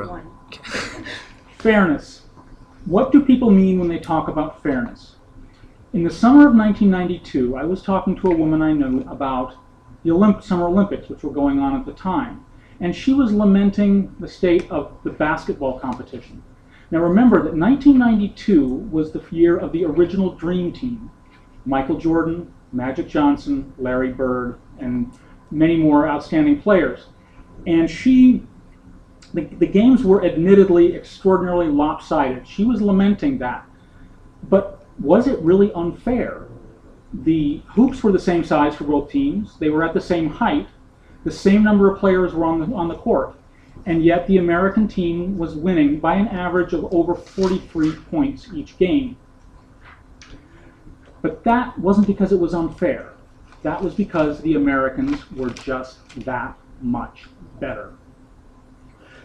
One. Fairness. What do people mean when they talk about fairness? In the summer of 1992, I was talking to a woman I knew about the Summer Olympics, which were going on at the time, and she was lamenting the state of the basketball competition. Now remember that 1992 was the year of the original Dream Team. Michael Jordan, Magic Johnson, Larry Bird, and many more outstanding players. And the games were admittedly extraordinarily lopsided. She was lamenting that. But was it really unfair? The hoops were the same size for both teams. They were at the same height. The same number of players were on the court. And yet the American team was winning by an average of over 43 points each game. But that wasn't because it was unfair. That was because the Americans were just that much better.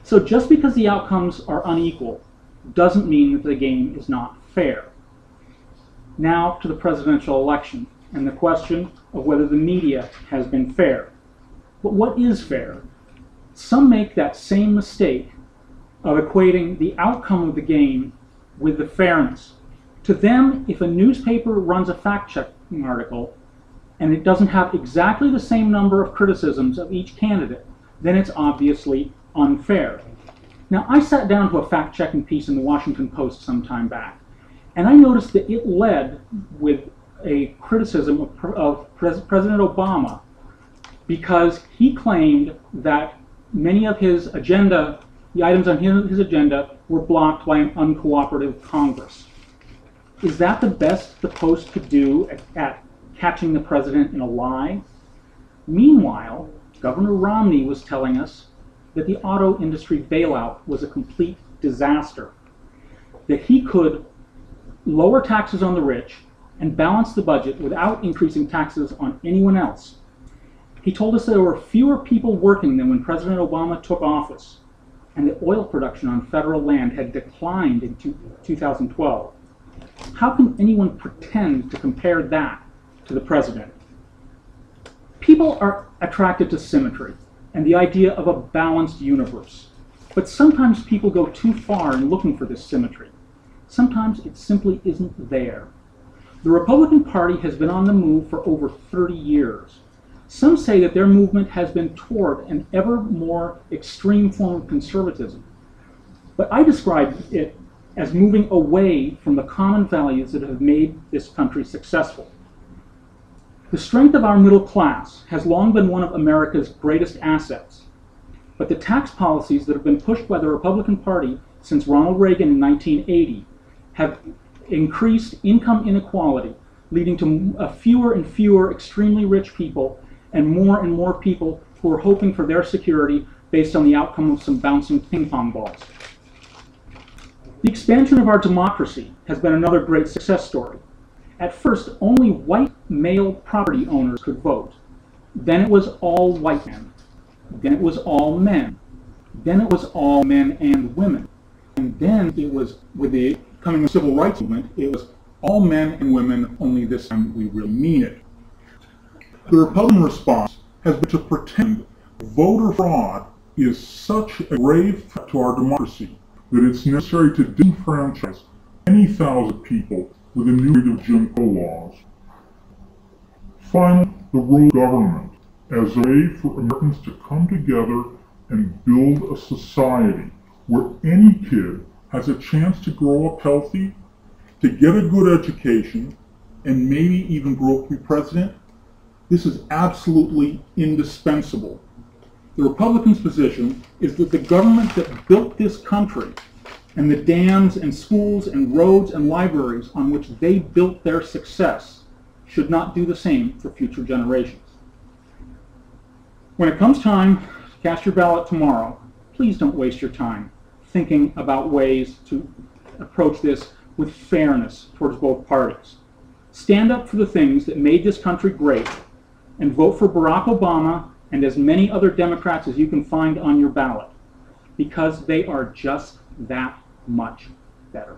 So just because the outcomes are unequal doesn't mean that the game is not fair. Now to the presidential election and the question of whether the media has been fair. But what is fair? Some make that same mistake of equating the outcome of the game with the fairness. To them, if a newspaper runs a fact-checking article and it doesn't have exactly the same number of criticisms of each candidate, then it's obviously unfair. Now, I sat down to a fact-checking piece in the Washington Post some time back, and I noticed that it led with a criticism of President Obama because he claimed that many of his agenda, the items on his agenda, were blocked by an uncooperative Congress. Is that the best the Post could do at catching the president in a lie? Meanwhile, Governor Romney was telling us that the auto industry bailout was a complete disaster, that he could lower taxes on the rich and balance the budget without increasing taxes on anyone else. He told us there were fewer people working than when President Obama took office, and that oil production on federal land had declined in 2012. How can anyone pretend to compare that to the president? People are attracted to symmetry and the idea of a balanced universe. But sometimes people go too far in looking for this symmetry. Sometimes it simply isn't there. The Republican Party has been on the move for over 30 years. Some say that their movement has been toward an ever more extreme form of conservatism. But I describe it as moving away from the common values that have made this country successful. The strength of our middle class has long been one of America's greatest assets. But the tax policies that have been pushed by the Republican Party since Ronald Reagan in 1980 have increased income inequality, leading to fewer and fewer extremely rich people and more people who are hoping for their security based on the outcome of some bouncing ping pong balls. The expansion of our democracy has been another great success story. At first, only white male property owners could vote. Then it was all white men. Then it was all men. Then it was all men and women. And then it was, with the coming of the civil rights movement, it was all men and women, only this time we really mean it. The Republican response has been to pretend voter fraud is such a grave threat to our democracy that it's necessary to disenfranchise many thousand people with a new breed of Jim Crow laws. Finally, the role of government as a way for Americans to come together and build a society where any kid has a chance to grow up healthy, to get a good education, and maybe even grow up to be president. This is absolutely indispensable. The Republicans' position is that the government that built this country and the dams and schools and roads and libraries on which they built their success should not do the same for future generations. When it comes time to cast your ballot tomorrow, please don't waste your time thinking about ways to approach this with fairness towards both parties. Stand up for the things that made this country great and vote for Barack Obama and as many other Democrats as you can find on your ballot, because they are just that much better.